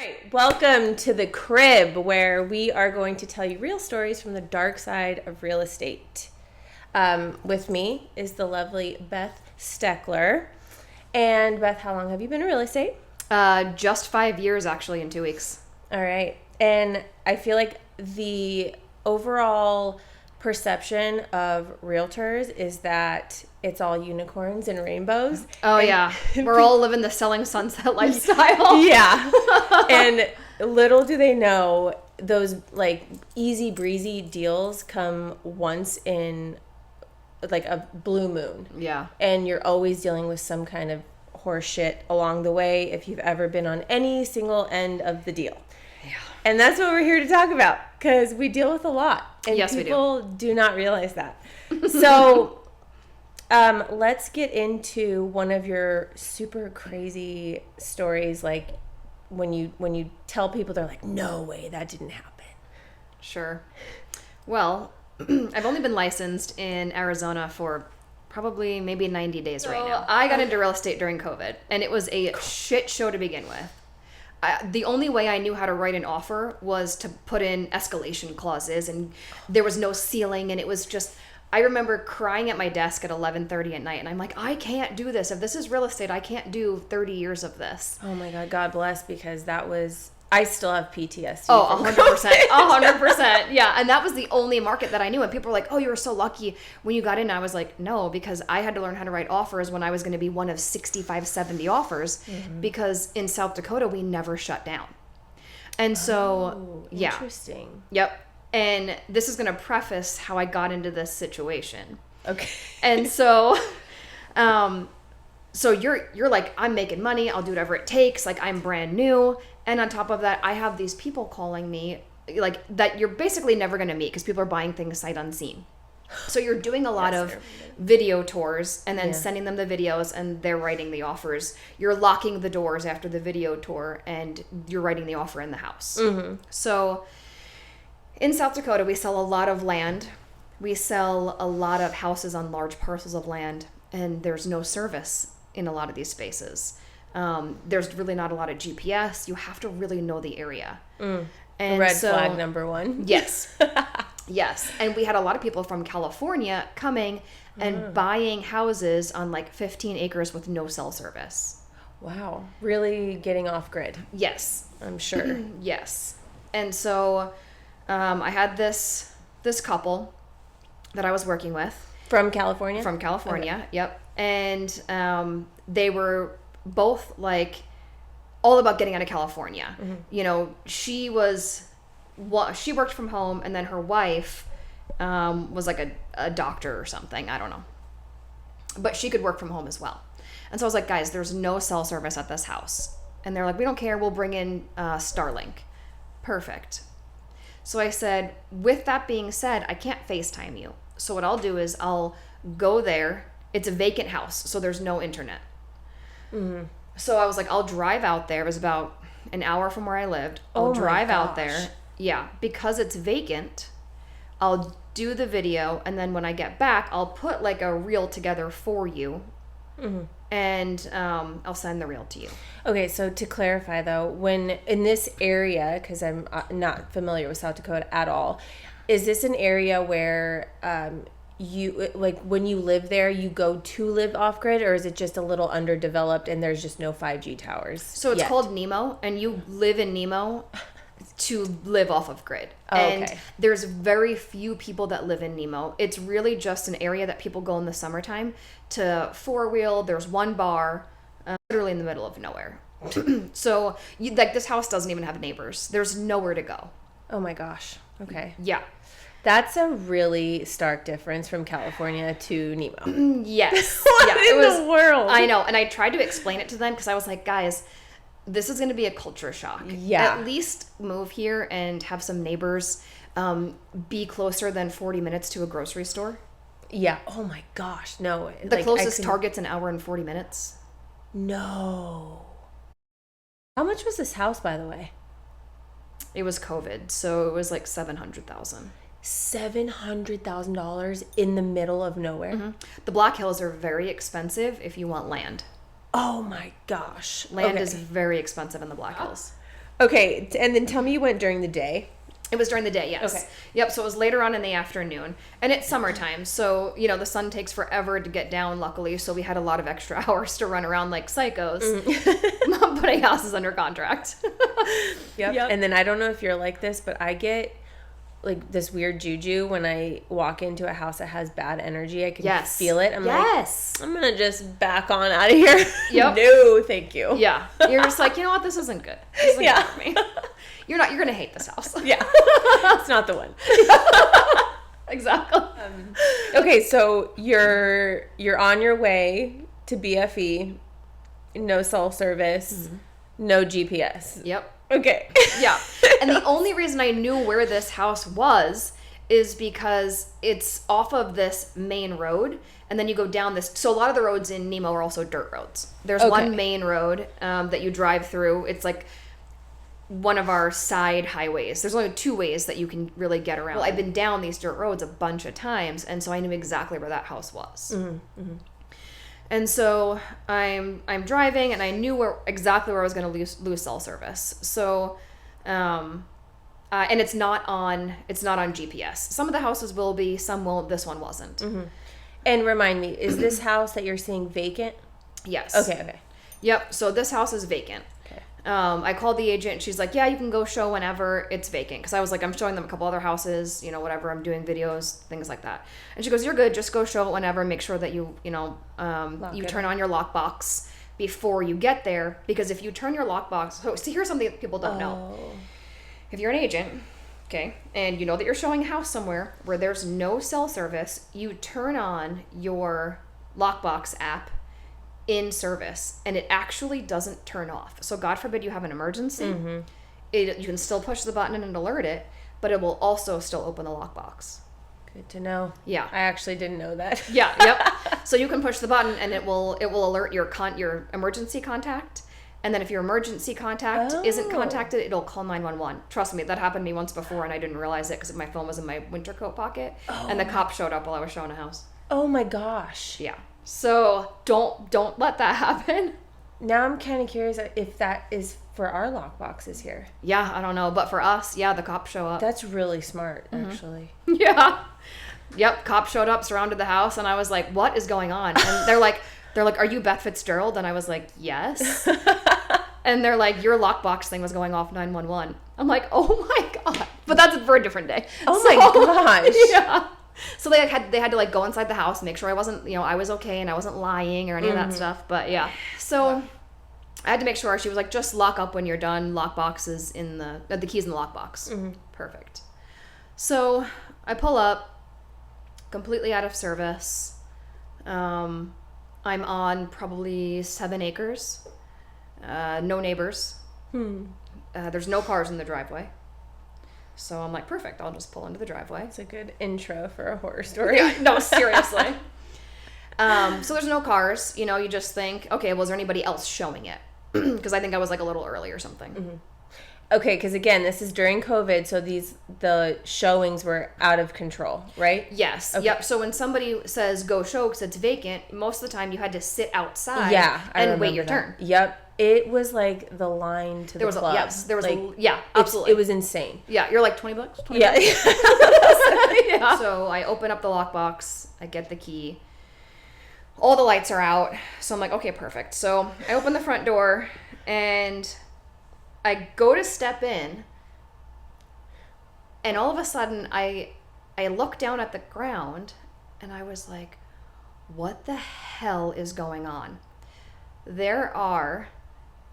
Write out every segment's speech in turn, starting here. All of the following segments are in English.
right, welcome to the crib, where we are going to tell you real stories from the dark side of real estate. With me is the lovely Beth Steckler. And Beth, how long have you been in real estate? Just 5 years, actually, in 2 weeks. All right. And I feel like the overall perception of realtors is that it's all unicorns and rainbows. Oh, and yeah. We're all living the selling sunset lifestyle. Yeah. And little do they know, those like easy breezy deals come once in like a blue moon. Yeah. And you're always dealing with some kind of horse shit along the way if you've ever been on any single end of the deal. Yeah. And that's what we're here to talk about, because we deal with a lot. And yes, people do not realize that. So let's get into one of your super crazy stories, like when you tell people, they're like, no way, that didn't happen. Sure. Well, I've only been licensed in Arizona for probably maybe 90 days right now. I got into real estate during COVID, and it was a shit show to begin with. The only way I knew how to write an offer was to put in escalation clauses, and there was no ceiling, and it was just, I remember crying at my desk at 11:30 at night, and I'm like, I can't do this. If this is real estate, I can't do 30 years of this. Oh my God, God bless, because that was, I still have PTSD. Oh, 100%. 100%. Yeah. And that was the only market that I knew. And people were like, oh, you were so lucky when you got in. I was like, no, because I had to learn how to write offers when I was going to be one of 65, 70 offers, because in South Dakota, we never shut down. And so, yeah. Interesting. Yep. And this is going to preface how I got into this situation. Okay. And so, so you're like, I'm making money. I'll do whatever it takes. Like, I'm brand new. And on top of that, I have these people calling me, like, that you're basically never going to meet, because people are buying things sight unseen. So you're doing a lot of video tours and then sending them the videos, and they're writing the offers. You're locking the doors after the video tour, and you're writing the offer in the house. Mm-hmm. So in South Dakota, we sell a lot of land. We sell a lot of houses on large parcels of land, and there's no service in a lot of these spaces. There's really not a lot of GPS. You have to really know the area. And Red flag number one. Yes. Yes. And we had a lot of people from California coming and buying houses on like 15 acres with no cell service. Wow. Really getting off grid. Yes. I'm sure. Yes. And so I had this couple that I was working with. From California? From California, okay. Yep. And they were both like all about getting out of California. Mm-hmm. You know, she worked from home, and then her wife was like a doctor or something. I don't know. But she could work from home as well. And so I was like, guys, there's no cell service at this house. And they're like, we don't care. We'll bring in Starlink. Perfect. So I said, with that being said, I can't FaceTime you. So what I'll do is I'll go there. It's a vacant house, so there's no internet. Mm-hmm. So I was like, I'll drive out there. It was about an hour from where I lived. I'll drive out there. Yeah, because it's vacant. I'll do the video, and then when I get back, I'll put like a reel together for you, and I'll send the reel to you. Okay, so to clarify though, when in this area, because I'm not familiar with South Dakota at all, is this an area where you, like, when you live there, you go to live off grid, or is it just a little underdeveloped and there's just no 5G towers? So it's called Nemo, and you live in Nemo to live off of grid. Oh, and okay. There's very few people that live in Nemo. It's really just an area that people go in the summertime to four-wheel. There's one bar, literally in the middle of nowhere. So like, this house doesn't even have neighbors. There's nowhere to go. Oh my gosh. Okay. Yeah. That's a really stark difference from California to Nemo. Yes. What yeah, in the world? I know. And I tried to explain it to them, because I was like, guys, this is going to be a culture shock. Yeah. At least move here and have some neighbors. Be closer than 40 minutes to a grocery store. Yeah. Oh my gosh. No. The closest Target's an hour and 40 minutes. No. How much was this house, by the way? It was COVID, so it was like $700,000. $700,000 in the middle of nowhere. Mm-hmm. The Black Hills are very expensive if you want land. Oh my gosh. Land is very expensive in the Black Hills. Okay, and then tell me you went during the day. It was during the day, yes. Okay. Yep, so it was later on in the afternoon. And it's summertime, so, the sun takes forever to get down, luckily, so we had a lot of extra hours to run around like psychos, putting houses under contract. Yep. And then I don't know if you're like this, but I get like this weird juju when I walk into a house that has bad energy. I can feel it. I'm like, I'm going to just back on out of here. Yep. No, thank you. Yeah. You're just like, you know what? This isn't good. This isn't good for me. You're going to hate this house. Yeah. It's not the one. Exactly. Okay, so you're on your way to BFE, no cell service, no GPS. Yep. Okay. Yeah. And the only reason I knew where this house was is because it's off of this main road, and then you go down this. So a lot of the roads in Nemo are also dirt roads. There's one main road that you drive through. It's like one of our side highways. There's only 2 ways that you can really get around. Well, I've been down these dirt roads a bunch of times, and so I knew exactly where that house was. And so I'm driving, and I knew exactly where I was going to lose cell service. So, and it's not on GPS. Some of the houses will be, some won't. This one wasn't. And remind me, is this house that you're seeing vacant? Yes. Okay. Yep. So this house is vacant. Okay. I called the agent. She's like, yeah, you can go show whenever it's vacant. Because I was like, I'm showing them a couple other houses, whatever. I'm doing videos, things like that. And she goes, you're good. Just go show it whenever. Make sure that you turn on your lockbox before you get there. Because if you turn your lockbox, so here's something that people don't know. If you're an agent, okay, and you know that you're showing a house somewhere where there's no cell service, you turn on your lockbox app in service, and it actually doesn't turn off. So God forbid you have an emergency, you can still push the button and alert it, but it will also still open the lockbox. Good to know. Yeah, I actually didn't know that. Yeah, yep. So you can push the button, and it will alert your emergency contact. And then if your emergency contact isn't contacted, it'll call 911. Trust me, that happened to me once before, and I didn't realize it because my phone was in my winter coat pocket, and the cop showed up while I was showing a house. Oh my gosh. Yeah. So don't let that happen. Now I'm kind of curious if that is for our lockboxes here. Yeah, I don't know, but for us, yeah, the cops show up. That's really smart, actually. Yeah. Yep, cops showed up, surrounded the house, and I was like, "What is going on?" And they're like, "Are you Beth Fitzgerald?" And I was like, "Yes." And they're like, "Your lockbox thing was going off 911." I'm like, "Oh my god!" But that's for a different day. Oh my gosh. Yeah. So they had to like go inside the house, make sure I wasn't, I was okay and I wasn't lying or any of that stuff. But yeah, so I had to make sure. She was like, "Just lock up when you're done. Lockbox is in the keys in the lockbox." Perfect. So I pull up, completely out of service. I'm on probably 7 acres. No neighbors. There's no cars in the driveway. So I'm like, perfect, I'll just pull into the driveway. It's a good intro for a horror story. Yeah, no, seriously. So there's no cars. You just think, okay, well, is there anybody else showing it? Because I think I was like a little early or something. Okay, because again, this is during COVID, so the showings were out of control, right? Yes. Okay. Yep. So when somebody says go show because it's vacant, most of the time you had to sit outside and wait your turn. Yep. It was like the line to the club. Yes, there was like, absolutely. It was insane. Yeah, you're like $20. Yeah. Yeah. So I open up the lockbox, I get the key. All the lights are out. So I'm like, okay, perfect. So I open the front door and I go to step in, and all of a sudden I look down at the ground and I was like, what the hell is going on? There are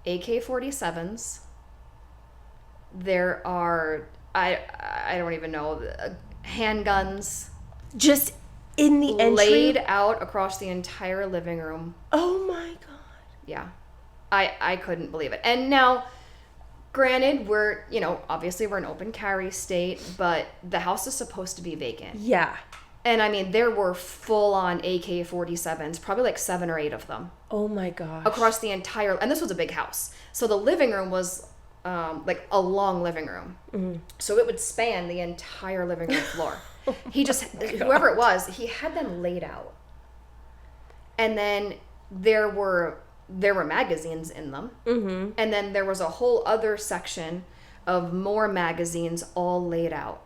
AK-47s. There are, I don't even know, handguns. Just in the entry? Laid out across the entire living room. Oh my God. Yeah. I couldn't believe it. And now, granted, we're, obviously we're an open carry state, but the house is supposed to be vacant. Yeah. And I mean, there were full-on AK-47s, probably like 7 or 8 of them. Oh my gosh. Across the entire, and this was a big house. So the living room was like a long living room. Mm-hmm. So it would span the entire living room floor. Whoever it was, he had them laid out. And then there were there were magazines in them. Mm-hmm. And then there was a whole other section of more magazines all laid out.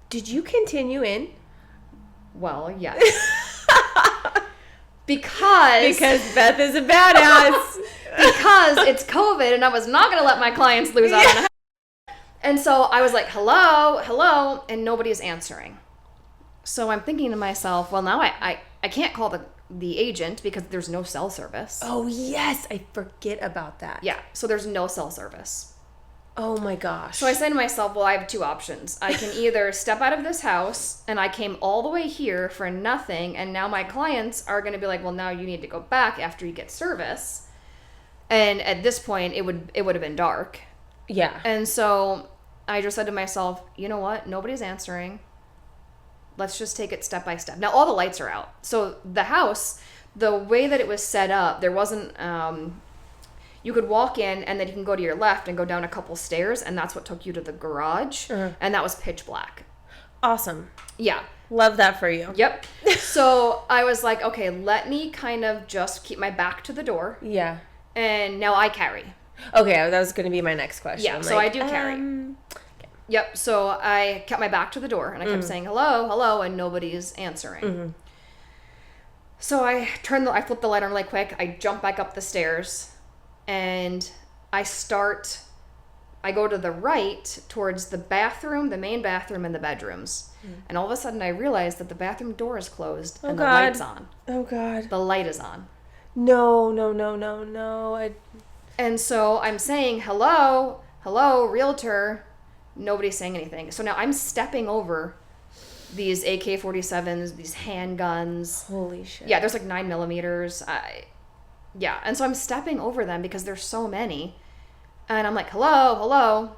Did you continue in? Well, yes. Because Beth is a badass. Because it's COVID and I was not going to let my clients lose out on it. And so I was like, hello, and nobody's answering. So I'm thinking to myself, well, now I can't call the agent because there's no cell service. Oh, yes. I forget about that. Yeah, so there's no cell service. Oh, my gosh. So I said to myself, well, I have two options. I can either step out of this house, and I came all the way here for nothing, and now my clients are going to be like, well, now you need to go back after you get service. And at this point, it would have been dark. Yeah. And so I just said to myself, you know what? Nobody's answering. Let's just take it step by step. Now, all the lights are out. So the house, the way that it was set up, there wasn't... you could walk in and then you can go to your left and go down a couple stairs, and that's what took you to the garage. And that was pitch black. Awesome. Yeah. Love that for you. Yep. So I was like, okay, let me kind of just keep my back to the door. Yeah. And now I carry. Okay, that was going to be my next question. Yeah, so I do carry. Yep. So I kept my back to the door and I kept saying hello, and nobody's answering. Mm-hmm. So I flipped the light on really quick. I jump back up the stairs. And I go to the right towards the bathroom, the main bathroom, and the bedrooms. And all of a sudden I realized that the bathroom door is closed and the light's on. Oh, God. The light is on. No. And so I'm saying, hello, realtor. Nobody's saying anything. So now I'm stepping over these AK-47s, these handguns. Holy shit. Yeah, there's like 9mm. Yeah, and so I'm stepping over them because there's so many. And I'm like, hello.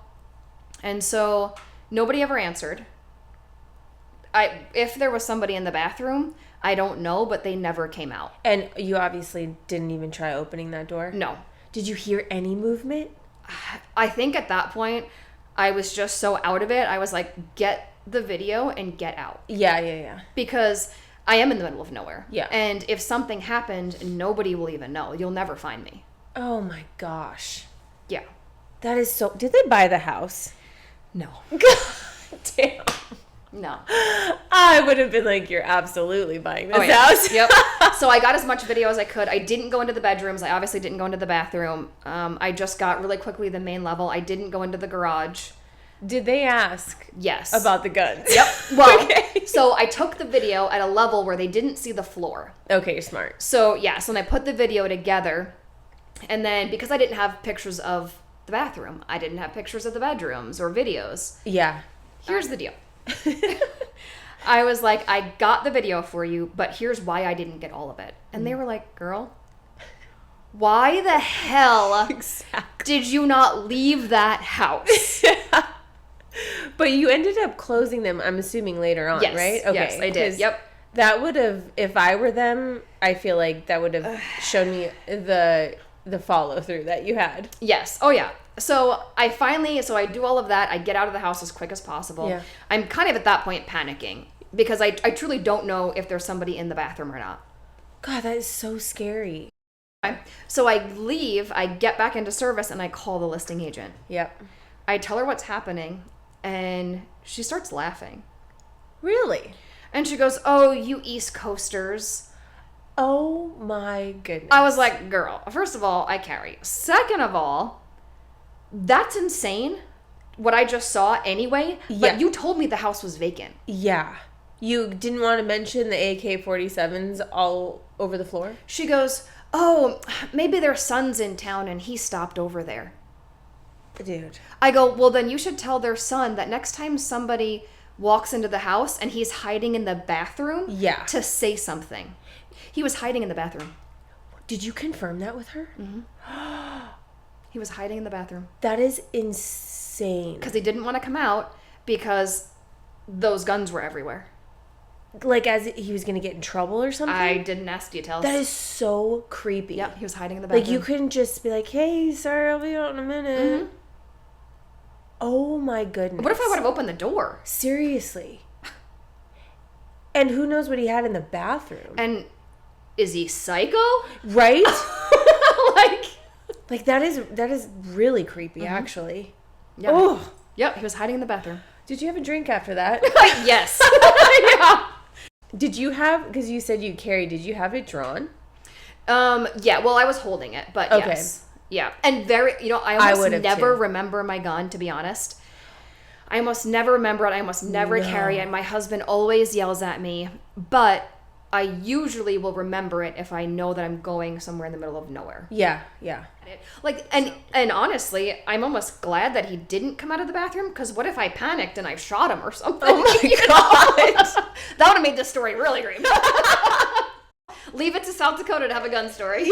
And so nobody ever answered. If there was somebody in the bathroom, I don't know, but they never came out. And you obviously didn't even try opening that door? No. Did you hear any movement? I think at that point, I was just so out of it. I was like, get the video and get out. Yeah. Because... I am in the middle of nowhere. Yeah. And if something happened, nobody will even know. You'll never find me. Oh my gosh. Yeah. That is so... Did they buy the house? No. God damn. No. I would have been like, you're absolutely buying this house. Yep. So I got as much video as I could. I didn't go into the bedrooms. I obviously didn't go into the bathroom. I just got really quickly the main level. I didn't go into the garage. Did they ask? Yes. About the guns? Yep. Well, okay. So I took the video at a level where they didn't see the floor. Okay, you're smart. So, yeah. So then I put the video together. And then because I didn't have pictures of the bathroom, I didn't have pictures of the bedrooms or videos. Yeah. Here's the deal. I was like, I got the video for you, but here's why I didn't get all of it. And they were like, girl, why the hell did you not leave that house? But you ended up closing them, I'm assuming, later on, yes, right? Okay. Yes, I did. Yep. That would have, if I were them, I feel like that would have shown me the follow through that you had. Yes. Oh, yeah. So I do all of that. I get out of the house as quick as possible. Yeah. I'm kind of at that point panicking because I truly don't know if there's somebody in the bathroom or not. God, that is so scary. So I leave, I get back into service, and I call the listing agent. Yep. I tell her what's happening, and she starts laughing. Really? And she goes, oh, you East Coasters. Oh, my goodness. I was like, girl, first of all, I carry. Second of all, that's insane, what I just saw anyway. Yeah. But you told me the house was vacant. Yeah. You didn't want to mention the AK-47s all over the floor? She goes, oh, maybe their son's in town, and he stopped over there. Dude. I go, well, then you should tell their son that next time somebody walks into the house and he's hiding in the bathroom to say something. He was hiding in the bathroom. Did you confirm that with her? Mm-hmm. He was hiding in the bathroom. That is insane. Because he didn't want to come out because those guns were everywhere. Like as he was going to get in trouble or something? I didn't ask details. That is so creepy. Yep, he was hiding in the bathroom. Like you couldn't just be like, hey, sorry, I'll be out in a minute. Mm-hmm. Oh my goodness. What if I would have opened the door? Seriously. And who knows what he had in the bathroom? And is he psycho? Right? Like that is really creepy, actually. Yeah. Oh, Yep, he was hiding in the bathroom. did you have a drink after that? Yes. Yeah. Did you have? Because you said you carried. Did you have it drawn? Yeah, well, I was holding it, but Okay. yes. Yeah. And I almost would've never too. remember my gun, to be honest. I almost never remember it. I almost never carry it. My husband always yells at me, but I usually will remember it if I know that I'm going somewhere in the middle of nowhere. Yeah. Like, and honestly, I'm almost glad that he didn't come out of the bathroom, because what if I panicked and I shot him or something? Oh my god. That would have made this story really great. Leave it to South Dakota to have a gun story.